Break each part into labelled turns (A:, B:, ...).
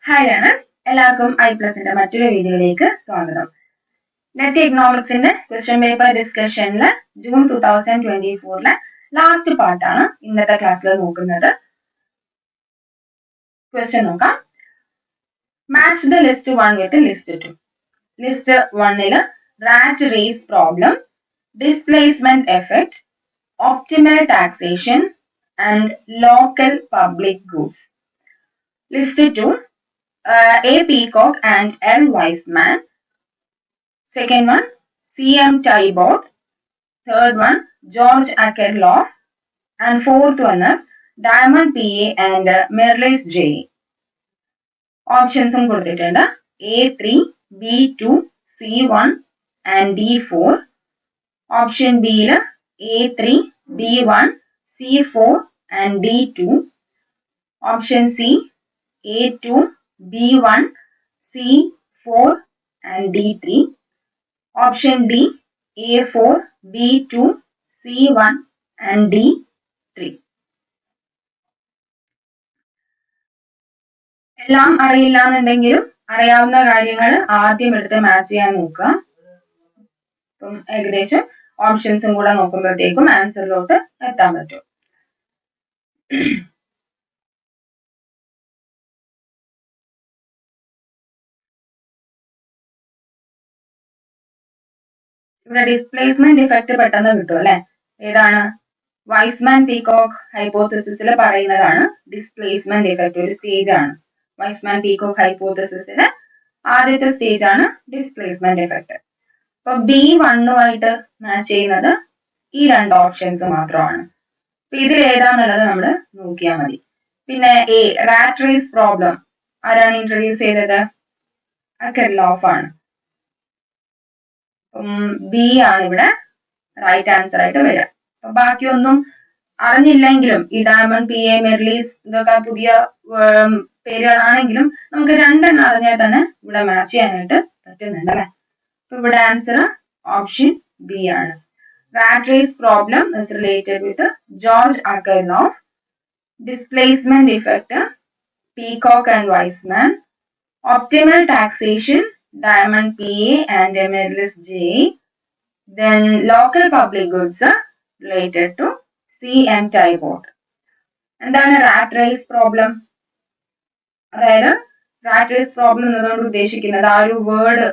A: Hi learners, എല്ലാവർക്കും ഐ+ന്റെ മറ്റൊരു വീഡിയോയിലേക്ക് സ്വാഗതം. നെറ്റ് ഇക്കണോമിക്സിന്റെ ക്വസ്റ്റ്യൻ പേപ്പർ ഡിസ്കഷനില് ജൂൺ 2024 ലാസ്റ്റ് പാർട്ടാണ് ഇന്നത്തെ ക്ലാസ്സിൽ നോക്കുന്നത്. ക്വസ്റ്റ്യൻ നോക്കാം. Match the list 1 with list 2. List 1 rat race problem, displacement effect, optimal taxation and local public goods. List 2 A. Peacock and L. Weisman. Second one, C.M. Tybalt. Third one, George Akerlof. And fourth one is Diamond P.A. and Mirrlees J. Options കൊടുത്തിട്ടുണ്ട്. A3, B2, C1 and D4. Option B A3, B1, C4 and D2. Option C, A2, B1, C4 and D3. Option D, A4, B2, C1 and D3. എല്ലാം അറിയില്ല എന്നുണ്ടെങ്കിലും അറിയാവുന്ന കാര്യങ്ങൾ ആദ്യം എടുത്ത് match ചെയ്യാൻ നോക്കുക. അപ്പം ഏകദേശം ഓപ്ഷൻസും കൂടെ നോക്കുമ്പോഴത്തേക്കും ആൻസറിലോട്ട് എത്താൻ പറ്റും. ഇവിടെ ഡിസ്പ്ലേസ്മെന്റ് ഇഫക്റ്റ് പെട്ടെന്ന് കിട്ടും അല്ലെ. ഏതാണ്? വൈസ്മാൻ പീകോക്ക് ഹൈപ്പോത്തസിസിൽ പറയുന്നതാണ് ഡിസ്പ്ലേസ്മെന്റ് ഇഫക്റ്റ്. ഒരു സ്റ്റേജ് ആണ് വൈസ്മാൻ പീകോക്ക് ഹൈപ്പോത്തസിസിലെ ആദ്യത്തെ സ്റ്റേജ് ആണ് ഡിസ്പ്ലേസ്മെന്റ് ഇഫക്റ്റ്. അപ്പൊ B1 മാച്ച് ചെയ്യുന്നത് ഈ രണ്ട് ഓപ്ഷൻസ് മാത്രമാണ്. ഇതിൽ ഏതാന്നുള്ളത് നമ്മൾ നോക്കിയാൽ മതി. പിന്നെ എ, റാറ്റ് റേസ് പ്രോബ്ലം ആരാണ് ഇൻട്രൊഡ്യൂസ് ചെയ്തത്? അക്കർലോഫ് ആണ്. ബി ആണ് ഇവിടെ റൈറ്റ് ആൻസർ ആയിട്ട് വരിക. അപ്പൊ ബാക്കിയൊന്നും അറിഞ്ഞില്ലെങ്കിലും ഈ ഡയമണ്ട് P.A. മിർലീസ് ഇതൊക്കെ പുതിയ പേരുകളാണെങ്കിലും നമുക്ക് രണ്ടെണ്ണം അറിഞ്ഞാൽ തന്നെ ഇവിടെ മാച്ച് ചെയ്യാനായിട്ട് പറ്റുന്നുണ്ട് അല്ലെ. അപ്പൊ ഇവിടെ ആൻസർ ഓപ്ഷൻ ബി ആണ്. Rat race problem is related with George Akerlof. Displacement effect Peacock and Wiseman. Optimal taxation Diamond P.A. and Mirrlees J. Then local public goods related to C.M. Tybalt. എന്താണ് rat race problem? അതായത് rat race problem എന്നതുകൊണ്ട് ഉദ്ദേശിക്കുന്നത്, ആ ഒരു word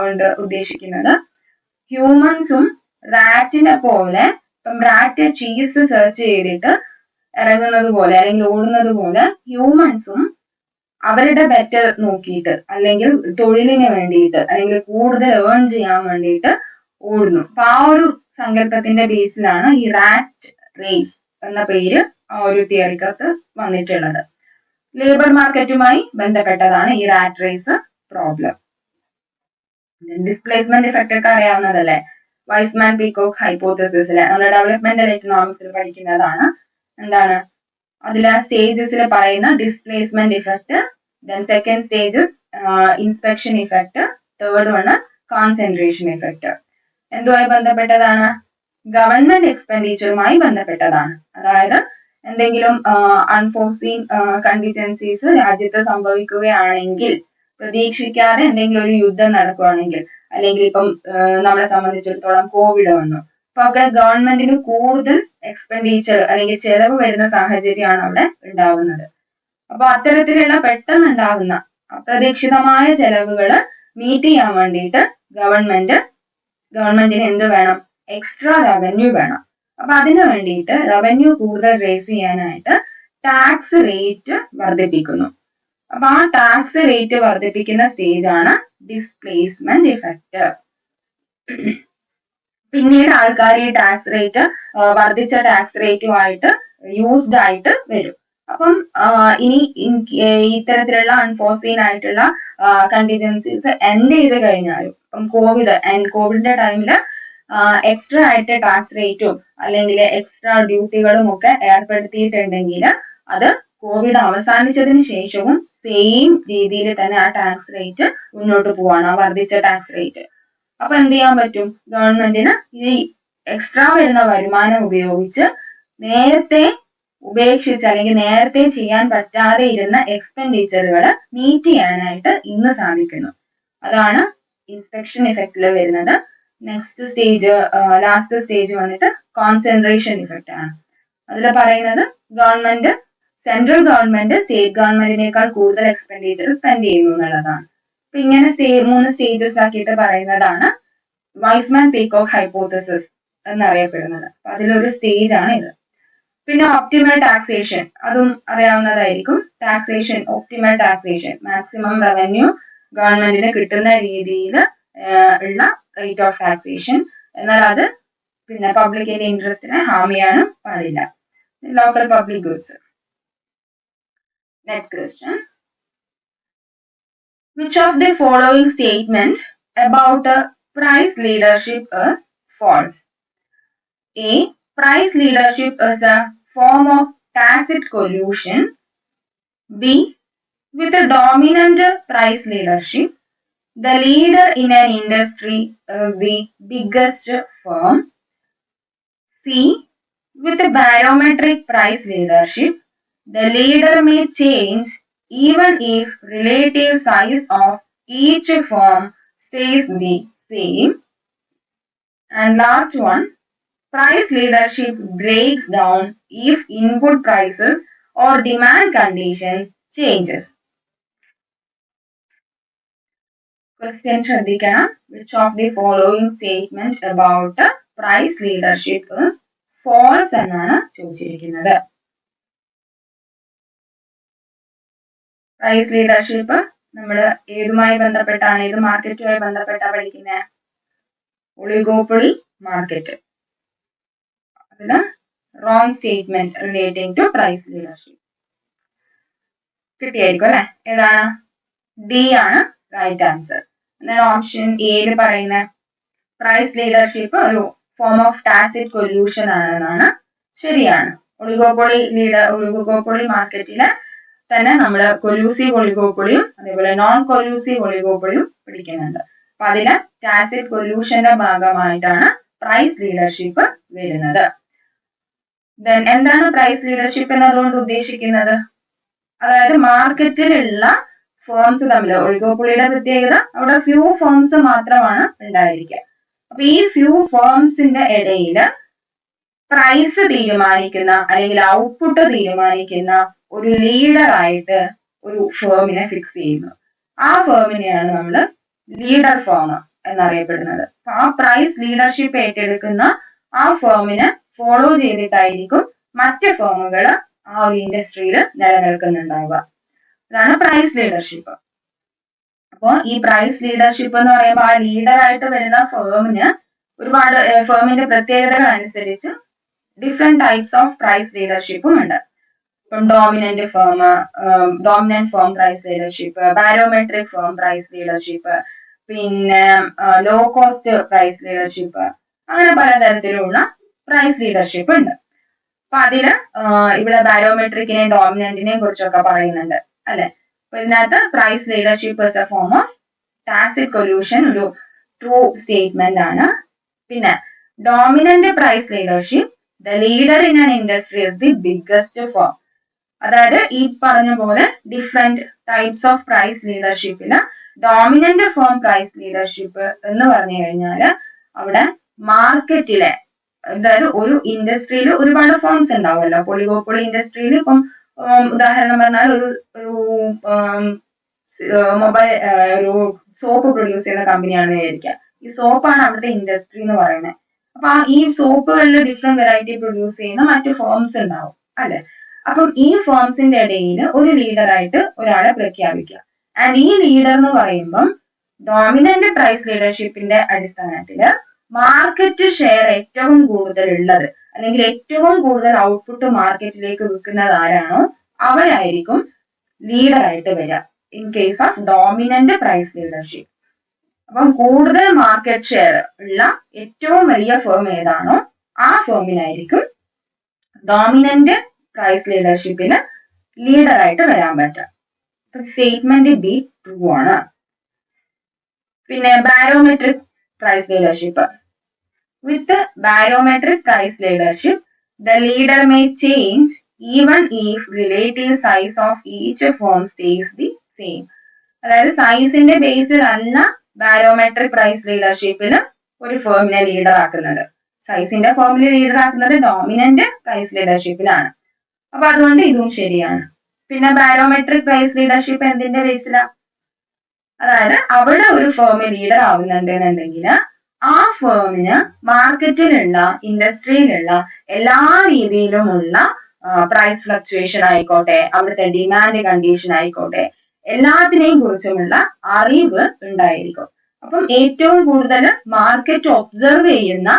A: കൊണ്ട് ഉദ്ദേശിക്കുന്നത് ഹ്യൂമൻസും റാറ്റിനെ പോലെ, ഇപ്പം റാറ്റ് ചീസ് സെർച്ച് ചെയ്തിട്ട് ഇറങ്ങുന്നത് പോലെ അല്ലെങ്കിൽ ഓടുന്നത് പോലെ ഹ്യൂമൻസും അവരുടെ ബെറ്റർ നോക്കിയിട്ട് അല്ലെങ്കിൽ തൊഴിലിന് വേണ്ടിയിട്ട് അല്ലെങ്കിൽ കൂടുതൽ ഏൺ ചെയ്യാൻ വേണ്ടിയിട്ട് ഓടുന്നു. അപ്പൊ ആ ഒരു സങ്കല്പത്തിന്റെ ബേസിലാണ് ഈ റാറ്റ് റേസ് എന്ന പേര് ആ ഒരു തിയറിക്കകത്ത് വന്നിട്ടുള്ളത്. ലേബർ മാർക്കറ്റുമായി ബന്ധപ്പെട്ടതാണ് ഈ rat race problem. Displacement effect ഒക്കെ അറിയാവുന്നതല്ലേ, വൈസ്മാൻ പീകോക്ക് ഹൈപ്പോത്തസിസിലെ നമ്മുടെ ഡെവലപ്മെന്റൽ എക്കണോമിക്സിൽ പഠിക്കുന്നതാണ്. എന്താണ് അതിലെ സ്റ്റേജസിൽ പറയുന്ന displacement effect, then second stage is inspection effect, third one is concentration effect. എന്തുമായി ബന്ധപ്പെട്ടതാണ്? ഗവൺമെന്റ് എക്സ്പെൻഡിച്ചറുമായി ബന്ധപ്പെട്ടതാണ്. അതായത് എന്തെങ്കിലും അൺഫോർസീൻ കണ്ടിജൻസീസ് രാജ്യത്ത് സംഭവിക്കുകയാണെങ്കിൽ, പ്രതീക്ഷിക്കാതെ എന്തെങ്കിലും ഒരു യുദ്ധം നടക്കുകയാണെങ്കിൽ, അല്ലെങ്കിൽ ഇപ്പം നമ്മളെ സംബന്ധിച്ചിടത്തോളം കോവിഡ് വന്നു, അപ്പൊ ഒക്കെ ഗവൺമെന്റിന് കൂടുതൽ എക്സ്പെൻഡിച്ചർ അല്ലെങ്കിൽ ചെലവ് വരുന്ന സാഹചര്യമാണ് അവിടെ ഉണ്ടാവുന്നത്. അപ്പൊ അത്തരത്തിലുള്ള പെട്ടെന്ന് ഉണ്ടാവുന്ന അപ്രതീക്ഷിതമായ ചെലവുകൾ മീറ്റ് ചെയ്യാൻ വേണ്ടിയിട്ട് ഗവൺമെന്റിന് എന്ത് വേണം? എക്സ്ട്രാ റവന്യൂ വേണം. അപ്പൊ അതിനു വേണ്ടിയിട്ട് റവന്യൂ കൂടുതൽ റേസ് ചെയ്യാനായിട്ട് ടാക്സ് റേറ്റ് വർദ്ധിപ്പിക്കുന്നു. അപ്പൊ ആ ടാക്സ് റേറ്റ് വർദ്ധിപ്പിക്കുന്ന സ്റ്റേജ് ആണ് ഡിസ്പ്ലേസ്മെന്റ് ഇഫക്റ്റ്. പിന്നീട് ആൾക്കാർ ഈ ടാക്സ് റേറ്റ് വർദ്ധിച്ച ടാക്സ് റേറ്റുമായിട്ട് യൂസ്ഡ് ആയിട്ട് വരും. അപ്പം ഇനി ഇത്തരത്തിലുള്ള അൺഫോർസീൻ ആയിട്ടുള്ള കണ്ടിജൻസീസ് എൻഡ് ചെയ്ത് കഴിഞ്ഞാലും, ഇപ്പം കോവിഡിന്റെ ടൈമില് എക്സ്ട്രാ ആയിട്ട് ടാക്സ് റേറ്റും അല്ലെങ്കിൽ എക്സ്ട്രാ ഡ്യൂട്ടികളും ഒക്കെ ഏർപ്പെടുത്തിയിട്ടുണ്ടെങ്കിൽ അത് കോവിഡ് അവസാനിച്ചതിന് ശേഷവും സെയിം രീതിയിൽ തന്നെ ആ ടാക്സ് റേറ്റ് മുന്നോട്ട് പോവാണ്, ആ വർദ്ധിച്ച ടാക്സ് റേറ്റ്. അപ്പൊ എന്ത് ചെയ്യാൻ പറ്റും? ഗവൺമെന്റിന് ഈ എക്സ്ട്രാ വരുന്ന വരുമാനം ഉപയോഗിച്ച് നേരത്തെ ഉപേക്ഷിച്ച് അല്ലെങ്കിൽ നേരത്തെ ചെയ്യാൻ പറ്റാതെ ഇരുന്ന എക്സ്പെൻഡിച്ചറുകൾ മീറ്റ് ചെയ്യാനായിട്ട് ഇന്ന് സാധിക്കുന്നു. അതാണ് ഇൻസ്പെക്ഷൻ ഇഫക്റ്റിൽ വരുന്നത്. നെക്സ്റ്റ് സ്റ്റേജ്, ലാസ്റ്റ് സ്റ്റേജ് വന്നിട്ട് കോൺസെൻട്രേഷൻ ഇഫക്റ്റ് ആണ്. അതിൽ പറയുന്നത് ഗവൺമെന്റ്, സെൻട്രൽ ഗവൺമെന്റ് സ്റ്റേറ്റ് ഗവൺമെന്റിനേക്കാൾ കൂടുതൽ എക്സ്പെൻഡിച്ചർ സ്പെൻഡ് ചെയ്യുന്നു എന്നുള്ളതാണ്. അപ്പൊ ഇങ്ങനെ 3 സ്റ്റേജസ് ആക്കിയിട്ട് പറയുന്നതാണ് വൈസ്മാൻ പീകോക്ക് ഹൈപ്പോത്തസിസ് എന്നറിയപ്പെടുന്നത്. അപ്പൊ അതിലൊരു സ്റ്റേജ് ആണ് ഇത്. പിന്നെ ഒപ്റ്റിമൽ ടാക്സേഷൻ, അതും അറിയാവുന്നതായിരിക്കും. Taxation, optimal taxation, maximum revenue ഗവൺമെന്റിന് കിട്ടുന്ന രീതിയിൽ ഉള്ള റേറ്റ് ഓഫ് ടാക്സേഷൻ. എന്നാൽ അത് പിന്നെ പബ്ലിക്കിന്റെ ഇൻട്രസ്റ്റിനെ ഹാം ചെയ്യാനും പാടില്ല. Local public goods. Next question. Which of the following statement about price leadership is false? A. Price leadership is a form of tacit collusion. B. With a dominant price leadership, the leader in an industry is the biggest firm. C. With a barometric price leadership, the leader may change even if relative size of each firm stays the same. And last one, price leadership breaks down if input prices or demand conditions changes. Question ശ്രദ്ധിക്കണം. Which of the following statement about price leadership is false എന്നാണ് ചോദിച്ചിരിക്കുന്നത്. Price leadership നമ്മൾ ഏതുമായി ബന്ധപ്പെട്ടാണ്, ഏത് മാർക്കറ്റുമായി ബന്ധപ്പെട്ടാണ് പഠിക്കുന്നത്? Oligopoly market. അതിന് wrong statement relating to price leadership കിട്ടിയായിരിക്കും അല്ലെ? ഏതാണ്? ഡി ആണ് റൈറ്റ് ആൻസർ. എന്നാൽ ഓപ്ഷൻ എയിൽ പറയുന്ന പ്രൈസ് ലീഡർഷിപ്പ് ഒരു ഫോം ഓഫ് ടാസിറ്റ് കൊല്യൂഷൻ ആണെന്നാണ്. ശരിയാണ്. ഒളിഗോപ്പൊളി മാർക്കറ്റില് തന്നെ നമ്മൾ കൊല്യൂസീവ് ഒളിഗോപ്പൊളിയും അതേപോലെ നോൺ കൊല്യൂസീവ് ഒളിഗോപ്പൊളിയും പഠിക്കുന്നുണ്ട്. അപ്പൊ അതില് ടാസിറ്റ് കൊല്യൂഷന്റെ ഭാഗമായിട്ടാണ് പ്രൈസ് ലീഡർഷിപ്പ് വരുന്നത്. എന്താണ് പ്രൈസ് ലീഡർഷിപ്പ് എന്നതുകൊണ്ട് ഉദ്ദേശിക്കുന്നത്? അതായത് മാർക്കറ്റിലുള്ള ഫേംസ് തമ്മിൽ, ഒളിഗോപ്പൊളിയുടെ പ്രത്യേകത അവിടെ ഫ്യൂ ഫേംസ് മാത്രമാണ് ഉണ്ടായിരിക്കുക. അപ്പൊ ഈ ഫ്യൂ ഫേംസിന്റെ ഇടയിൽ പ്രൈസ് തീരുമാനിക്കുന്ന അല്ലെങ്കിൽ ഔട്ട്പുട്ട് തീരുമാനിക്കുന്ന ഒരു ലീഡർ ആയിട്ട് ഒരു ഫേമിനെ ഫിക്സ് ചെയ്യുന്നു. ആ ഫേമിനെയാണ് നമ്മൾ ലീഡർ ഫേം എന്നറിയപ്പെടുന്നത്. ആ പ്രൈസ് ലീഡർഷിപ്പ് ഏറ്റെടുക്കുന്ന ആ ഫേമിനെ ഫോളോ ചെയ്തിട്ടായിരിക്കും മറ്റ് ഫേമുകൾ ആ ഒരു ഇൻഡസ്ട്രിയിൽ നിലനിൽക്കുന്നുണ്ടാവുക. അതാണ് പ്രൈസ് ലീഡർഷിപ്പ്. അപ്പോൾ ഈ പ്രൈസ് ലീഡർഷിപ്പ് എന്ന് പറയുമ്പോൾ ആ ലീഡറായിട്ട് വരുന്ന ഫേമിന് ഒരുപാട് ഫേമിന്റെ പ്രത്യേകതകൾ അനുസരിച്ച് ഡിഫറെന്റ് ടൈപ്സ് ഓഫ് പ്രൈസ് ലീഡർഷിപ്പും ഉണ്ട്. ഇപ്പം dominant firm price leadership, barometric firm price leadership, പിന്നെ ലോ കോസ്റ്റ് പ്രൈസ് ലീഡർഷിപ്പ്, അങ്ങനെ പലതരത്തിലുള്ള പ്രൈസ് ലീഡർഷിപ്പ് ഉണ്ട്. അപ്പൊ അതില് ഇവിടെ ബാരോമെട്രിക്കിനെയും ഡോമിനന്റിനെയും കുറിച്ചൊക്കെ പറയുന്നുണ്ട് അല്ലെ? അപ്പൊ ഇതിനകത്ത് price leadership is a form of tacit collusion ഒരു ട്രൂ സ്റ്റേറ്റ്മെന്റ് ആണ്. പിന്നെ dominant price leadership, the leader in an industry is the biggest firm. അതായത് ഈ പറഞ്ഞ പോലെ ഡിഫറെന്റ് ടൈപ്സ് ഓഫ് പ്രൈസ് ലീഡർഷിപ്പില് ഡോമിനന്റ് ഫേം പ്രൈസ് ലീഡർഷിപ്പ് എന്ന് പറഞ്ഞു കഴിഞ്ഞാൽ അവിടെ മാർക്കറ്റിലെ, അതായത് ഒരു ഇൻഡസ്ട്രിയിൽ ഒരുപാട് ഫേംസ് ഉണ്ടാവുമല്ലോ. ഒളിഗോപ്പൊളി ഇൻഡസ്ട്രിയിൽ ഇപ്പം ഉദാഹരണം പറഞ്ഞാൽ ഒരു മൊബൈൽ ഒരു സോപ്പ് പ്രൊഡ്യൂസ് ചെയ്യുന്ന കമ്പനിയാണെന്ന് വിചാരിക്കുക. ഈ സോപ്പാണ് അവിടുത്തെ ഇൻഡസ്ട്രി എന്ന് പറയുന്നത്. അപ്പൊ ഈ സോപ്പുകളിൽ ഡിഫറെന്റ് വെറൈറ്റി പ്രൊഡ്യൂസ് ചെയ്യുന്ന മറ്റു ഫേംസ് ഉണ്ടാവും അല്ലെ? അപ്പം ഈ ഫേംസിന്റെ ഇടയിൽ ഒരു ലീഡറായിട്ട് ഒരാളെ പ്രഖ്യാപിക്കുക. ആൻഡ് ഈ ലീഡർ എന്ന് പറയുമ്പം ഡോമിനന്റ് പ്രൈസ് ലീഡർഷിപ്പിന്റെ അടിസ്ഥാനത്തില് മാർക്കറ്റ് ഷെയർ ഏറ്റവും കൂടുതൽ ഉള്ളത് അല്ലെങ്കിൽ ഏറ്റവും കൂടുതൽ ഔട്ട്പുട്ട് മാർക്കറ്റിലേക്ക് വിൽക്കുന്നത് ആരാണോ അവരായിരിക്കും ലീഡറായിട്ട് വരിക in case of dominant price leadership. അപ്പം കൂടുതൽ മാർക്കറ്റ് ഷെയർ ഉള്ള ഏറ്റവും വലിയ ഫേം ഏതാണോ ആ ഫേമിനായിരിക്കും ഡോമിനന്റ് പ്രൈസ് ലീഡർഷിപ്പിന് ലീഡറായിട്ട് വരാൻ പറ്റാം. സ്റ്റേറ്റ്മെന്റ് ബി ട്രൂ ആണ്. പിന്നെ barometric price leadership. With barometric price leadership, the leader may change even if relative size of each firm stays the same. അതായത് സൈസിന്റെ ബേസിൽ അല്ല ബാരോമെട്രിക് പ്രൈസ് ലീഡർഷിപ്പിൽ ഒരു ഫേമിനെ ലീഡർ ആക്കുന്നത്. സൈസിന്റെ ഫേമിൽ ലീഡർ ആക്കുന്നത് ഡോമിനന്റ് പ്രൈസ് ലീഡർഷിപ്പിലാണ്. അപ്പൊ അതുകൊണ്ട് ഇതും ശരിയാണ്. പിന്നെ ബാരോമെട്രിക് പ്രൈസ് ലീഡർഷിപ്പ് എന്തിന്റെ ബേസിലാണ്? അതായത് അവിടെ ഒരു ഫേം ലീഡർ ആവുന്നുണ്ടെന്നുണ്ടെങ്കിൽ ആ ഫേമിന് മാർക്കറ്റിലുള്ള ഇൻഡസ്ട്രിയിലുള്ള എല്ലാ രീതിയിലുമുള്ള പ്രൈസ് ഫ്ലക്ച്വേഷൻ ആയിക്കോട്ടെ, അവിടുത്തെ ഡിമാൻഡ് കണ്ടീഷൻ ആയിക്കോട്ടെ, എല്ലാത്തിനെയും കുറിച്ചുമുള്ള അറിവ് ഉണ്ടായിരിക്കും. അപ്പം ഏറ്റവും കൂടുതൽ മാർക്കറ്റ് ഒബ്സർവ് ചെയ്യുന്ന,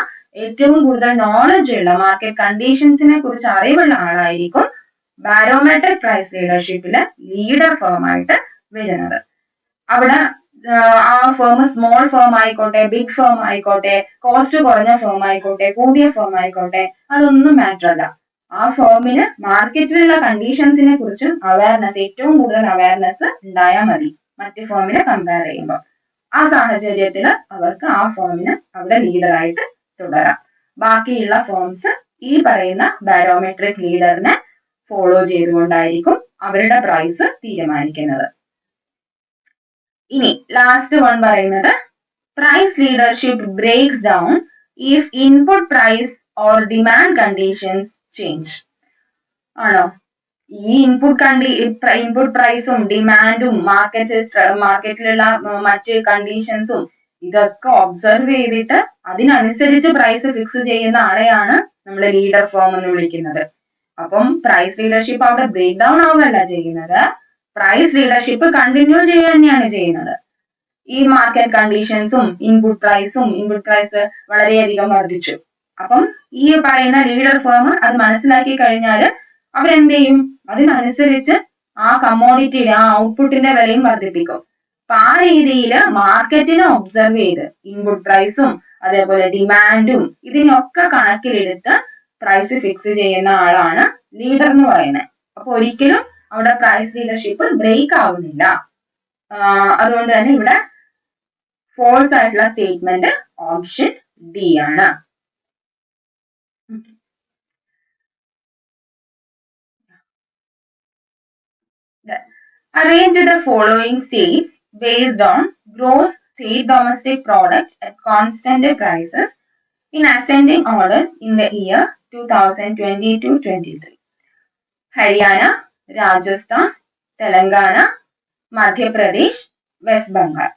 A: ഏറ്റവും കൂടുതൽ നോളജ് ഉള്ള, മാർക്കറ്റ് കണ്ടീഷൻസിനെ കുറിച്ച് അറിവുള്ള ആളായിരിക്കും ബാരോമെട്രിക് പ്രൈസ് ലീഡർഷിപ്പില് ലീഡർ ഫേം ആയിട്ട് വരുന്നത്. അവിടെ ആ ഫേം സ്മോൾ ഫേം ആയിക്കോട്ടെ, ബിഗ് ഫേം ആയിക്കോട്ടെ, കോസ്റ്റ് കുറഞ്ഞ ഫേം ആയിക്കോട്ടെ, കൂടിയ ഫേം ആയിക്കോട്ടെ, അതൊന്നും മാറ്റർ അല്ല. ആ ഫേമിന് മാർക്കറ്റിലുള്ള കണ്ടീഷൻസിനെ കുറിച്ചും അവയർനെസ്, ഏറ്റവും കൂടുതൽ അവയർനെസ് ഉണ്ടായാൽ മതി മറ്റു ഫേമിനെ കമ്പയർ ചെയ്യുമ്പോൾ. ആ സാഹചര്യത്തിൽ അവർക്ക് ആ ഫേമിന് അവിടെ ലീഡറായിട്ട് തുടരാം. ബാക്കിയുള്ള ഫേംസ് ഈ പറയുന്ന ബാരോമെട്രിക് ലീഡറിനെ ഫോളോ ചെയ്തുകൊണ്ടായിരിക്കും അവരുടെ പ്രൈസ് തീരുമാനിക്കുന്നത്. ഇനി ലാസ്റ്റ് വൺ പറയുന്നത് price leadership breaks down if input price or demand conditions change. ആണോ? ഈ ഇൻപുട്ട് പ്രൈസും ഡിമാൻഡും മാർക്കറ്റിലുള്ള മറ്റ് കണ്ടീഷൻസും ഇതൊക്കെ ഒബ്സർവ് ചെയ്തിട്ട് അതിനനുസരിച്ച് പ്രൈസ് ഫിക്സ് ചെയ്യുന്ന ആളെയാണ് നമ്മൾ ലീഡർ ഫേം എന്ന് വിളിക്കുന്നത്. അപ്പം പ്രൈസ് ലീഡർഷിപ്പ് അവിടെ ബ്രേക്ക് ഡൗൺ ആവുകയല്ല ചെയ്യുന്നത്, പ്രൈസ് ലീഡർഷിപ്പ് കണ്ടിന്യൂ ചെയ്യുക തന്നെയാണ് ചെയ്യുന്നത്. ഈ മാർക്കറ്റ് കണ്ടീഷൻസും ഇൻപുട്ട് പ്രൈസ് വളരെയധികം വർദ്ധിച്ചു. അപ്പം ഈ പറയുന്ന ലീഡർ ഫേം അത് മനസ്സിലാക്കി കഴിഞ്ഞാൽ അവരെന്ത് ചെയ്യും? അതിനനുസരിച്ച് ആ കമ്മോഡിറ്റിയുടെ, ആ ഔട്ട്പുട്ടിന്റെ വിലയും വർദ്ധിപ്പിക്കും. അപ്പൊ ആ രീതിയിൽ മാർക്കറ്റിനെ ഒബ്സർവ് ചെയ്ത് ഇൻപുട്ട് പ്രൈസും അതേപോലെ ഡിമാൻഡും ഇതിനൊക്കെ കണക്കിലെടുത്ത് പ്രൈസ് ഫിക്സ് ചെയ്യുന്ന ആളാണ് ലീഡർ എന്ന് പറയുന്നത്. അപ്പൊ ഒരിക്കലും അവിടെ പ്രൈസ് ലീഡർഷിപ്പ് ബ്രേക്ക് ആവുന്നില്ല. അതുകൊണ്ട് തന്നെ ഇവിടെ ഫോൾസ് ആയിട്ടുള്ള സ്റ്റേറ്റ്മെന്റ് ഓപ്ഷൻ ഡി ആണ്. Arrange the following states based on gross state domestic product at constant prices in ascending order in the year 2022-23. Haryana, Rajasthan, Telangana, Madhya Pradesh, West Bengal.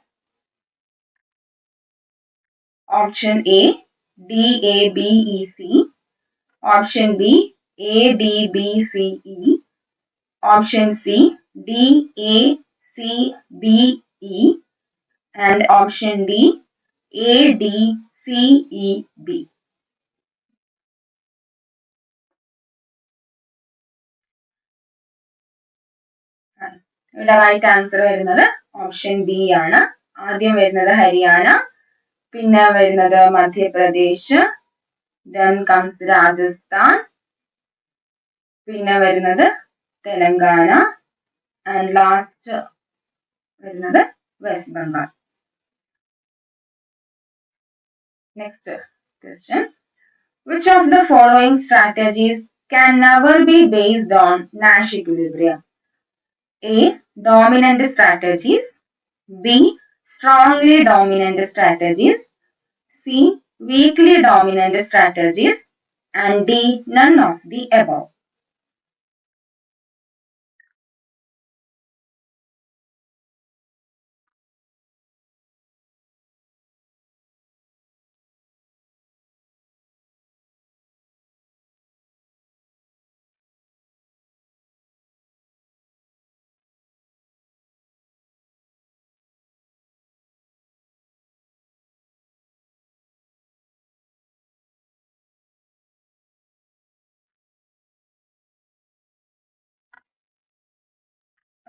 A: Option A, DABEC. Option B, ADBCE. Option C, DACBE. And option D, ADCEB. ഇവിടെ right answer വരുന്നത് option B ആണ്. ആദ്യം വരുന്നത് ഹരിയാന, പിന്നെ വരുന്നത് Madhya Pradesh, then comes Rajasthan, പിന്നെ വരുന്നത് Telangana, and last വരുന്നത് west Bengal. Next question. Which of the following strategies can never be based on Nash equilibrium? A, dominant strategies. B, strongly dominant strategies. C, weakly dominant strategies. And D, none of the above.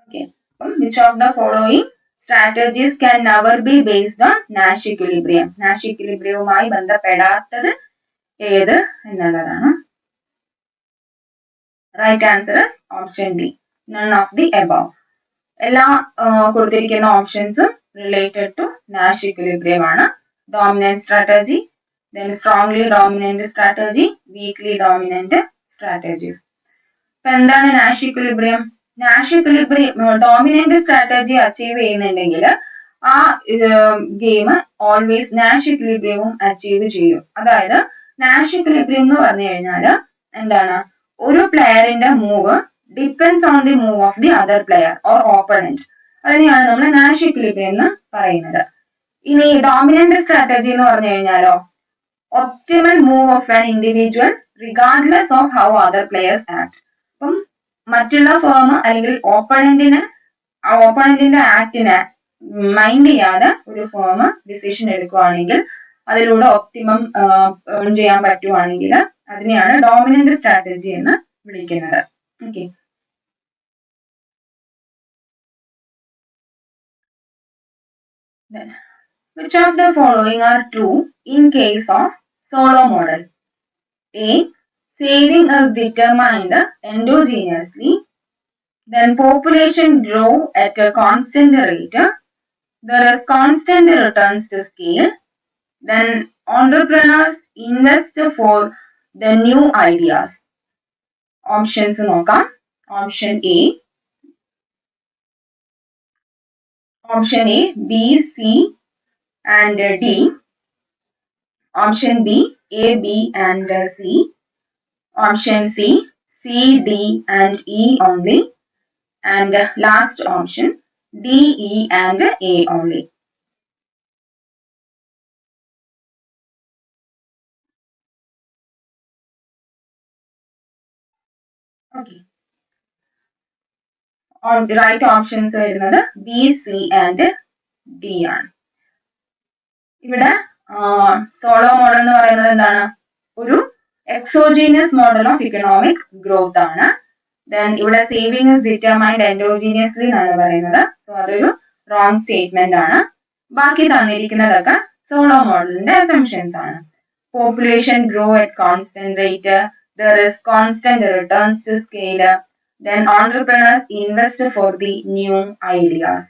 A: Okay. Which of the following strategies can never be based on Nash equilibrium? Nash equilibriumമായി ബന്ധപ്പെടാത്തത് ഏത് എന്നുള്ളതാണ്. Right answer is option D, none of the above. എല്ലാ കൊടുത്തിരിക്കുന്ന ഓപ്ഷൻസും related to Nash equilibrium ആണ്. Dominant strategy, then strongly dominant strategy, weakly dominant strategies. ഇപ്പൊ എന്താണ് Nash equilibrium? Nash equilibrium dominant strategy achieve ചെയ്യുന്നുണ്ടെങ്കിൽ ആ ഗെയിം ഓൾവേസ് നാഷ് ഇക്വിലിബ്രിയവും achieve ചെയ്യും. അതായത് നാഷ് ഇക്വിലിബ്രിയം എന്ന് പറഞ്ഞു കഴിഞ്ഞാൽ എന്താണ്, ഒരു പ്ലെയറിന്റെ move depends on the move of the other player or opponent. അതിനെയാണ് നമ്മൾ നാഷ് ഇക്വിലിബ്രിയം എന്ന് പറയുന്നത്. ഇനി ഡോമിനന്റ് സ്ട്രാറ്റജി എന്ന് പറഞ്ഞു കഴിഞ്ഞാലോ optimal move of an individual regardless of how other players act. അപ്പം മറ്റുള്ള ഫേം അല്ലെങ്കിൽ ഓപ്പണന്റിന്റെ ആക്ടിനെ മൈൻഡ് ചെയ്യാതെ ഒരു ഫേം ഡിസിഷൻ എടുക്കുകയാണെങ്കിൽ അതിലൂടെ ഒപ്റ്റിമം ഏൺ ചെയ്യാൻ പറ്റുവാണെങ്കിൽ അതിനെയാണ് ഡോമിനന്റ് സ്ട്രാറ്റജി എന്ന് വിളിക്കുന്നത്. Okay. Which of the following are true in case of solo model? A. Saving is determined endogenously. Then population grow at a constant rate. There is constant returns to scale. Then entrepreneurs invest for the new ideas. Options നോക്കാം. Option A, B, C and D. Option B, A, B and C. Option C, C, D and E only. And last option, D, E and A only. Okay. All the right options വരുന്നത് B, C and D ആണ്. ഇവിടെ Solow model എന്ന് പറയുന്നത് എന്താണ്? ഒരു exogenous model of economic growth ആണ്. Then ഇവിടെ saving is determined endogenously എന്നാണ് പറയുന്നത്. സോ അതൊരു റോങ് സ്റ്റേറ്റ്മെന്റ് ആണ്. ബാക്കി തന്നിരിക്കുന്നതൊക്കെ സോളോ മോഡലിന്റെ അസംഷൻസ് ആണ്. Population grow at constant rate, there is constant returns to scale, then entrepreneurs invest for the new ideas.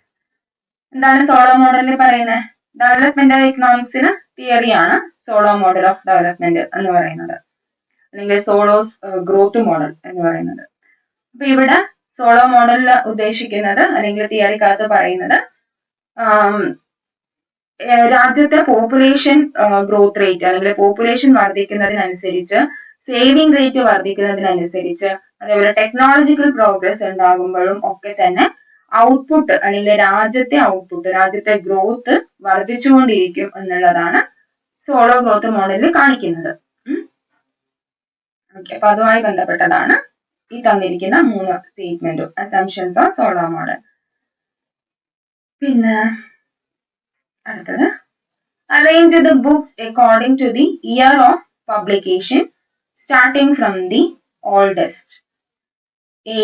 A: എന്താണ് സോളോ മോഡലിൽ പറയുന്നത്? ഡെവലപ്മെന്റ് ഓഫ് എക്കണോമിക്സിന് തിയറിയാണ് സോളോ മോഡൽ ഓഫ് ഡെവലപ്മെന്റ് എന്ന് പറയുന്നത്, അല്ലെങ്കിൽ സോളോസ് ഗ്രോത്ത് മോഡൽ എന്ന് പറയുന്നത്. അപ്പൊ ഇവിടെ സോളോ മോഡലിൽ ഉദ്ദേശിക്കുന്നത് അല്ലെങ്കിൽ തിയറിക്കകത്ത് പറയുന്നത് രാജ്യത്തെ പോപ്പുലേഷൻ ഗ്രോത്ത് റേറ്റ് അല്ലെങ്കിൽ പോപ്പുലേഷൻ വർദ്ധിക്കുന്നതിനനുസരിച്ച് സേവിംഗ് റേറ്റ് വർദ്ധിക്കുന്നതിനനുസരിച്ച് അതേപോലെ ടെക്നോളജിക്കൽ പ്രോഗ്രസ് ഉണ്ടാകുമ്പോഴും ഒക്കെ തന്നെ ഔട്ട്പുട്ട് അല്ലെങ്കിൽ രാജ്യത്തെ ഗ്രോത്ത് വർദ്ധിച്ചുകൊണ്ടിരിക്കും എന്നുള്ളതാണ് സോളോ ഗ്രോത്ത് മോഡലിൽ കാണിക്കുന്നത്. ഓക്കെ, അപ്പൊ അതുമായി ബന്ധപ്പെട്ടതാണ് ഈ തന്നിരിക്കുന്ന 3 സ്റ്റേറ്റ്മെന്റും അസംഷൻസ് ഓഫ് സോളോ മോഡൽ. പിന്നെ അടുത്തത്, arrange the books according to the year of publication starting from the oldest. A.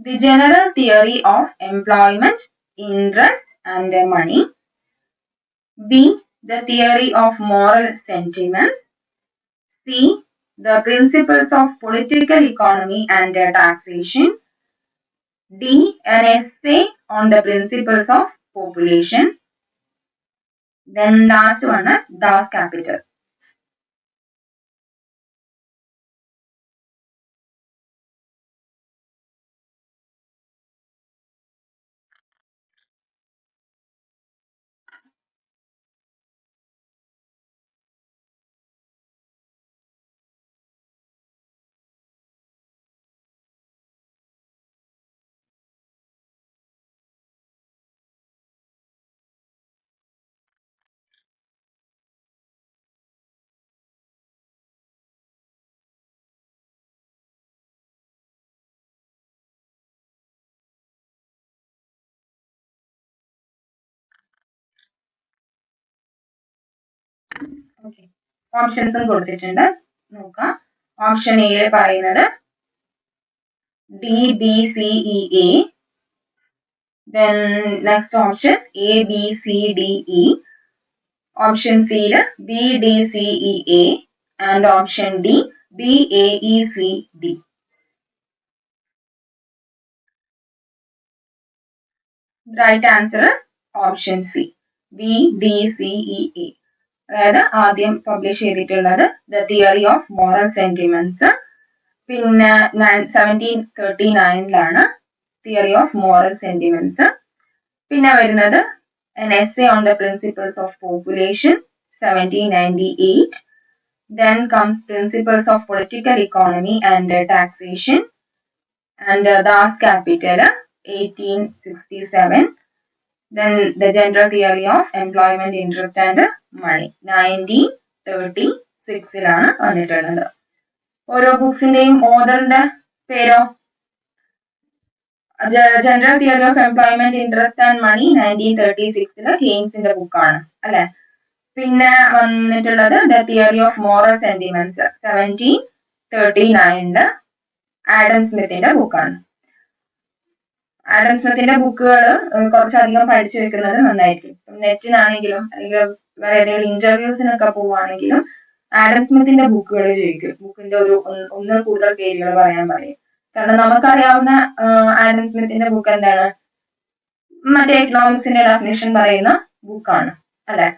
A: The general theory of employment, interest and money. B. The theory of moral sentiments. C. The principles of political economy and taxation. D. An essay on the principles of population. Then last one is Das Kapital. ഓപ്ഷൻസും കൊടുത്തിട്ടുണ്ട്, നോക്കാം. Option A പറയുന്നത് D B C E A, then next option A B C D E, option സിയില് B D C E A and option D B A E C D. Right answer option C, B D C E A. അതായത് ആദ്യം publish ചെയ്തിട്ടുള്ളത് the theory of moral sentiments, പിന്നെ 1739 theory of moral sentiments. പിന്നെ വരുന്നത് an essay on the principles of population 1798. Then comes principles of political economy and taxation and Das Kapital 1867. Then the general theory of employment, interest and money 1936 വന്നിട്ടുള്ളത്. ഓരോ ബുക്സിന്റെയും ഓതറിന്റെ പേരോ? General theory of employment, interest and money 1936 കെയ്ൻസിന്റെ ബുക്കാണ് അല്ലെ. പിന്നെ വന്നിട്ടുള്ളത് the theory of moral sentiments 1739 Adam സ്മിത്തിന്റെ ബുക്കാണ്. ആഡം സ്മിത്തിന്റെ ബുക്കുകൾ കുറച്ചധികം പഠിച്ചു വെക്കുന്നത് നന്നായിരിക്കും. നെറ്റിനാണെങ്കിലും അല്ലെങ്കിൽ വേറെ ഏതെങ്കിലും ഇന്റർവ്യൂസിനൊക്കെ പോവുകയാണെങ്കിലും ആഡം സ്മിത്തിന്റെ ബുക്കുകൾ ചോദിക്കും. ബുക്കിന്റെ ഒന്നിൽ കൂടുതൽ പേരുകൾ പറയാൻ പറയും. കാരണം നമുക്കറിയാവുന്ന ആഡം സ്മിത്തിന്റെ ബുക്ക് എന്താണ്? മറ്റേ എക്കണോമിക്സിന്റെ ഡെഫിനിഷൻ പറയുന്ന ബുക്കാണ് അല്ലെ.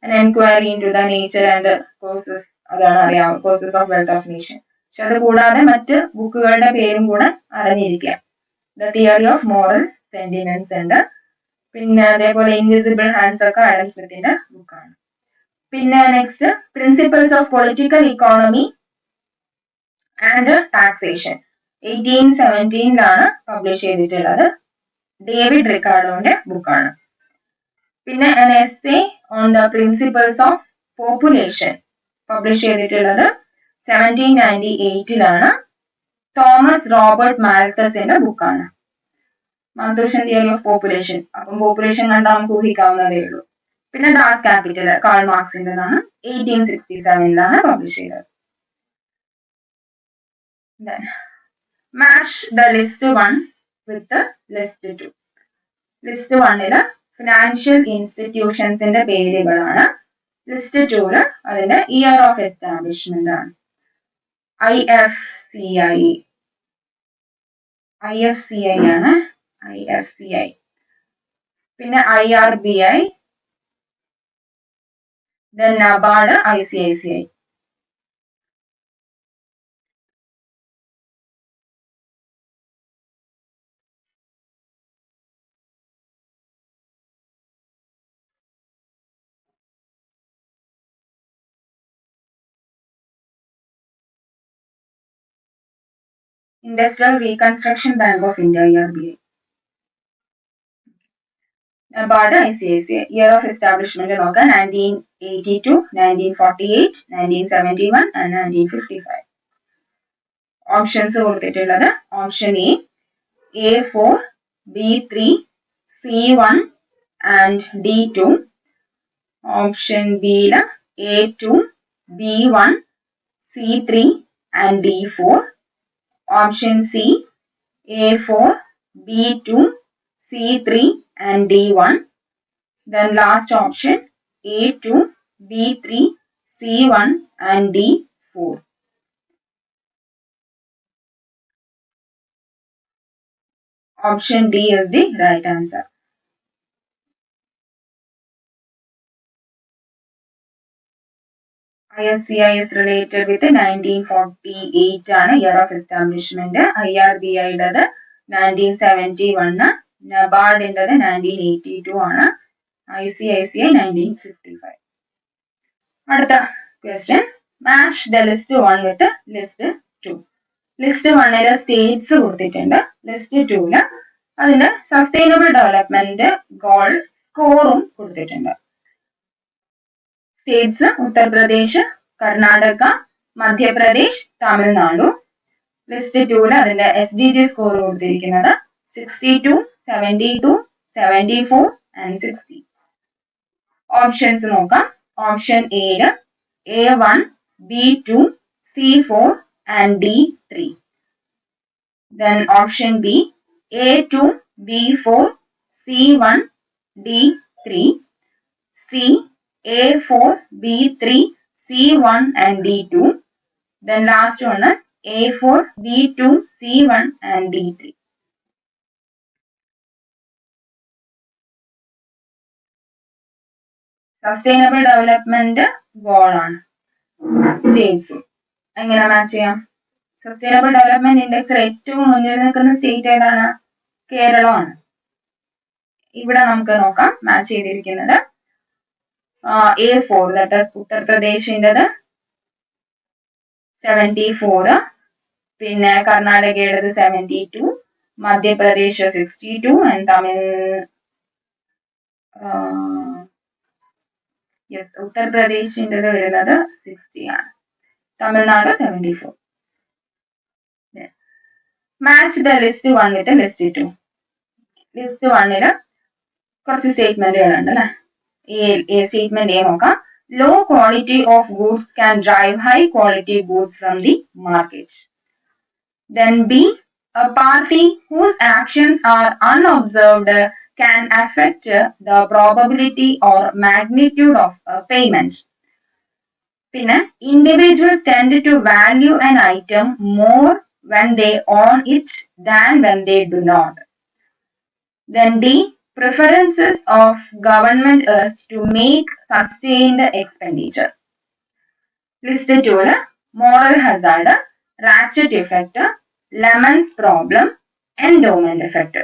A: An enquiry into the nature and causes, അതാണ് അറിയാം, causes of wealth of nation. പക്ഷെ അത് കൂടാതെ മറ്റ് ബുക്കുകളുടെ പേരും കൂടെ അറിഞ്ഞിരിക്കാം. The theory of moral sentiments ഉണ്ട്. പിന്നെ അതേപോലെ ഇൻവിസിബിൾ ഹാൻഡ്സ് ഒക്കെ ആഡം സ്മിത്തിന്റെ ബുക്കാണ്. പിന്നെ next principles of political economy and taxation 1817 publish ചെയ്തിട്ടുള്ളത്. ഡേവിഡ് റിക്കാർഡോന്റെ ബുക്കാണ്. പിന്നെ an essay on the principles of population publish ചെയ്തിട്ടുള്ളത് 1798 തോമസ് റോബർട്ട് മാൽത്തസിന്റെ ബുക്കാണ്. മാൽത്തസിന്റെ തിയറി ഓഫ് പോപ്പുലേഷൻ. അപ്പം പോപ്പുലേഷൻ കണ്ടാൽ നമുക്ക് ഊഹിക്കാവുന്നതേ ഉള്ളൂ. പിന്നെ ദാസ് ക്യാപിറ്റൽ കാൾ മാർക്സിന്റേതാണ് 1867 പബ്ലിഷ് ചെയ്തത്. Match the list 1 with list 2. List 1 financial ഇൻസ്റ്റിറ്റ്യൂഷൻസിന്റെ പേരുകളാണ്. ലിസ്റ്റ് 2 അതിന്റെ ഇയർ ഓഫ് എസ്റ്റാബ്ലിഷ്മെന്റ് ആണ്. IFCI ആണ്. IFCI. പിന്നെ IRBI, then NABARD, ICICI. Industrial Reconstruction Bank of India, IRBI. NABARD, ICICI. Year of establishment നോക്കാം 1982, 1948, 1971 and 1955. Options കൊടുത്തിട്ടുള്ളത് option A4, B3, C1 and D2. Option B A2, B1, C3 and D4. Option C A4, B2, C3 and D1. Then last option A2, B3, C1 and D4. Option D is the right answer. IFCI is related with 1948 year of establishment. IRBI 1971, NABARD 1982 ICICI 1955. അടുത്ത question, match the list 1 with list 2. List 1 States കൊടുത്തിട്ടുണ്ട്. List 2 അതിന്റെ sustainable development goal സ്കോറും കൊടുത്തിട്ടുണ്ട്. States Uttar Pradesh, Karnataka, Madhya Pradesh, Tamil Nadu. List 2 അതിന്റെ SDG score കൊടുത്തിരിക്കുന്നത് 62, 72, 74 and 60. Options നോക്കാം. Option A A1, B2, C4 and D3. Then option B A2, B4, C1, D3. C A4, B3, C1 and D2. Then last one is A4, B2, C1 and D3. Sustainable development goal ആണ് States. എങ്ങനെ match ചെയ്യാം? Sustainable development ഇൻഡെക്സിൽ ഏറ്റവും മുന്നിൽ നിൽക്കുന്ന state ഏതാണ്? കേരളമാണ്. ഇവിടെ നമുക്ക് നോക്കാം മാച്ച് ചെയ്തിരിക്കുന്നത് A4 ദാറ്റ് ഈസ് ഉത്തർപ്രദേശിൻ്റെത് 74, പിന്നെ കർണാടകയുടേത് 72, മധ്യപ്രദേശ് 62 ആൻഡ് ഉത്തർപ്രദേശിൻ്റെത് വരുന്നത് 60 ആണ്. Tamil Nadu 74. Match the list 1 with list 2. List 1 കുറച്ച് സ്റ്റേറ്റ്മെന്റുകളുണ്ട് അല്ലെ. സ്റ്റേറ്റ്മെന്റ് എ നോക്കാം. Low quality of goods can drive high quality goods from the market. Then B, a party whose actions are unobserved can affect the probability or magnitude of payment. പിന്നെ individuals tend to value an item more when they own it than when they do not. Then D, preferences of government is to make sustained expenditure. List 2, moral hazard, ratchet effect, Lemon's problem, endowment effect.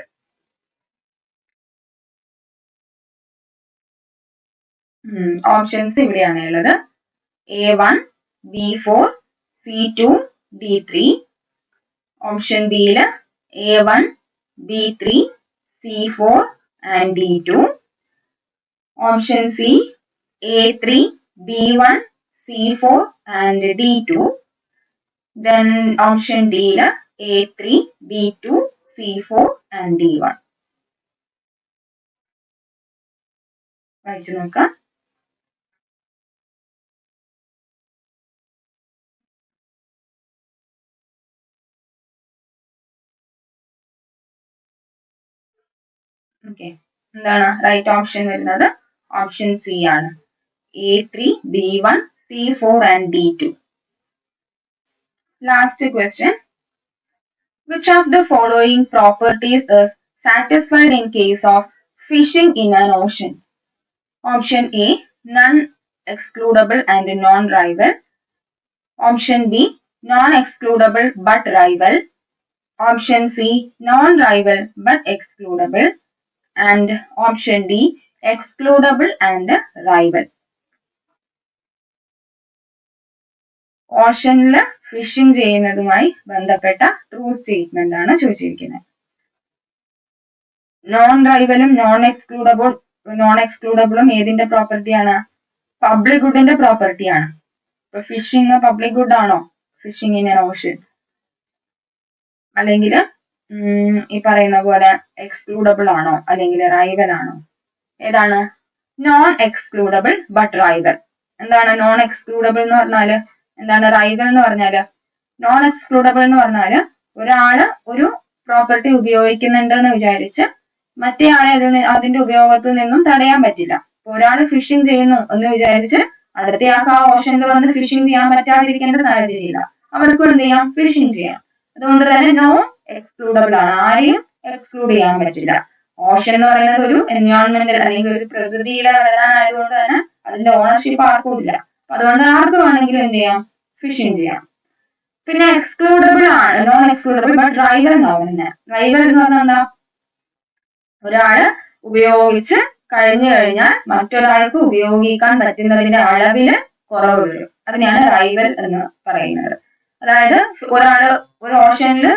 A: Options ഇവിടെയാണ് ഉള്ളത്. A1, B4, C2, D3. Option ബിയിൽ A1, B3, C4 and D2. Option C, A3, B1, C4 and D2. Then option D, A3, B2, C4 and D1. വായിച്ചു നോക്കാം. Okay, എന്താണ് right option വരുന്നത്? Option C ആണ്. A3, B1, C4 and D2. Last question. Which of the following properties is satisfied in case of fishing in an ocean? Option A, non-excludable and non-rival. Option B, non-excludable but rival. Option C, non-rival but excludable. And option D, excludable and rival. ഓഷനില് fishing ചെയ്യുന്നതുമായി ബന്ധപ്പെട്ട true statement ആണ് ചോദിച്ചിരിക്കുന്നത്. Non റൈവലും non എക്സ്ക്ലൂഡബിളും ഏതിന്റെ പ്രോപ്പർട്ടിയാണ്? Public ഗുഡിന്റെ പ്രോപ്പർട്ടിയാണ്. ഇപ്പൊ ഫിഷിംഗ് പബ്ലിക് ഗുഡ് ആണോ? Fishing in an ocean. അല്ലെങ്കിൽ ഈ പറയുന്ന പോലെ എക്സ്ക്ലൂഡബിൾ ആണോ അല്ലെങ്കിൽ റൈവൽ ആണോ? ഏതാണ്? Non excludable but rival. എന്താണ് നോൺ എക്സ്ക്ലൂഡബിൾ എന്ന് പറഞ്ഞാല്? എന്താണ് റൈവൽ എന്ന് പറഞ്ഞാല്? നോൺ എക്സ്ക്ലൂഡബിൾ എന്ന് പറഞ്ഞാല് ഒരാള് ഒരു പ്രോപ്പർട്ടി ഉപയോഗിക്കുന്നുണ്ടെന്ന് വിചാരിച്ച് മറ്റേ ആളെ അതിന്റെ ഉപയോഗത്തിൽ നിന്നും തടയാൻ പറ്റില്ല. ഒരാൾ ഫിഷിംഗ് ചെയ്യുന്നു എന്ന് വിചാരിച്ച് അടുത്ത ആൾക്ക് ആ ഓഷനിൽ വന്ന് ഫിഷിംഗ് ചെയ്യാൻ പറ്റാതിരിക്കേണ്ട സാഹചര്യമില്ല. അവർക്കും എന്ത് ചെയ്യാം? ഫിഷിംഗ് ചെയ്യാം. അതുകൊണ്ട് തന്നെ നോ എക്സ്ക്ലൂഡബിൾ ആണ്. ആരെയും എക്സ്ക്ലൂഡ് ചെയ്യാൻ പറ്റില്ല. ഓഷൻ എന്ന് പറയുന്നത് ഒരു എൻവയോൺമെന്റൽ അല്ലെങ്കിൽ ഒരു പ്രകൃതിയുടെ ഘടനയായതുകൊണ്ട് തന്നെ അതിന്റെ ഓണർഷിപ്പ് ആർക്കും ഇല്ല. അതുകൊണ്ട് ആർക്ക് വേണമെങ്കിലും എന്ത് ചെയ്യാം? ഫിഷിംഗ് ചെയ്യാം. പിന്നെ എക്സ്ക്ലൂഡബിൾ ആണ്, നോൺ എക്സ്ക്ലൂഡബിൾ ബട്ട് റൈവൽ എന്നാവും. റൈവൽ എന്ന് പറഞ്ഞാൽ എന്താ? ഒരാള് ഉപയോഗിച്ച് കഴിഞ്ഞു കഴിഞ്ഞാൽ മറ്റൊരാൾക്ക് ഉപയോഗിക്കാൻ പറ്റുന്നതിന്റെ അളവില് കുറവ് വരും. അതിനെയാണ് റൈവൽ എന്ന് പറയുന്നത്. അതായത് ഒരു ഓഷനിൽ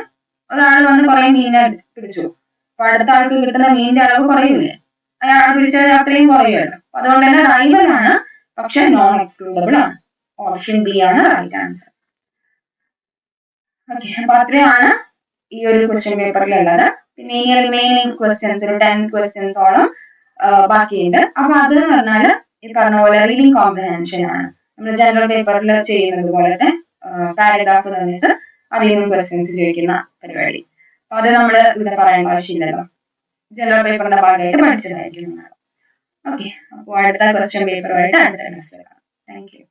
A: ഒരാൾ വന്ന് കുറെ മീനെ പിടിച്ചു. അപ്പൊ അടുത്ത ആൾക്ക് കിട്ടുന്ന മീനിന്റെ അളവ് കുറയില്ലേ? അയാൾ പിടിച്ചത് അത്രയും കുറയുമല്ലോ. അതുകൊണ്ട് തന്നെ റൈവൽ ആണ്, പക്ഷെ നോൺ എക്സ്ക്ലൂഡബിൾ ആണ്. ഓപ്ഷൻ ബി ആണ് റൈറ്റ് ആൻസർ. ഓക്കെ, അപ്പൊ അത്രയാണ് ഈ ഒരു ക്വസ്റ്റ്യൻ പേപ്പറിലുള്ളത്. പിന്നെ ഈ റിമൈനിങ് ക്വസ്റ്റ്യൻസ് ഒരു 10 ക്വസ്റ്റ്യൻസോളം ബാക്കിയുണ്ട്. അപ്പൊ അത് എന്ന് പറഞ്ഞാല് ഈ പറഞ്ഞ പോലെ റീഡിംഗ് കോംപ്രിഹെൻഷൻ ആണ്. നമ്മൾ ജനറൽ പേപ്പറിൽ ചെയ്യുന്നത് പോലത്തെ പാരഗ്രാഫ് തന്നിട്ട് അതിൽ നിന്നും ക്വസ്റ്റ്യൻസ് ചോദിക്കുന്ന പരിപാടി. അപ്പൊ അത് നമ്മൾ ഇവിടെ പറയാൻ ആവശ്യമില്ലല്ലോ, ജനറൽ പേപ്പറിന്റെ ഭാഗമായിട്ട് പഠിച്ചതായിരിക്കും. ഓക്കെ, അപ്പോൾ അടുത്ത ക്വസ്റ്റ്യൻ പേപ്പറുമായിട്ട് അടുത്ത ക്ലാസ്സിൽ കാണാം. Thank you.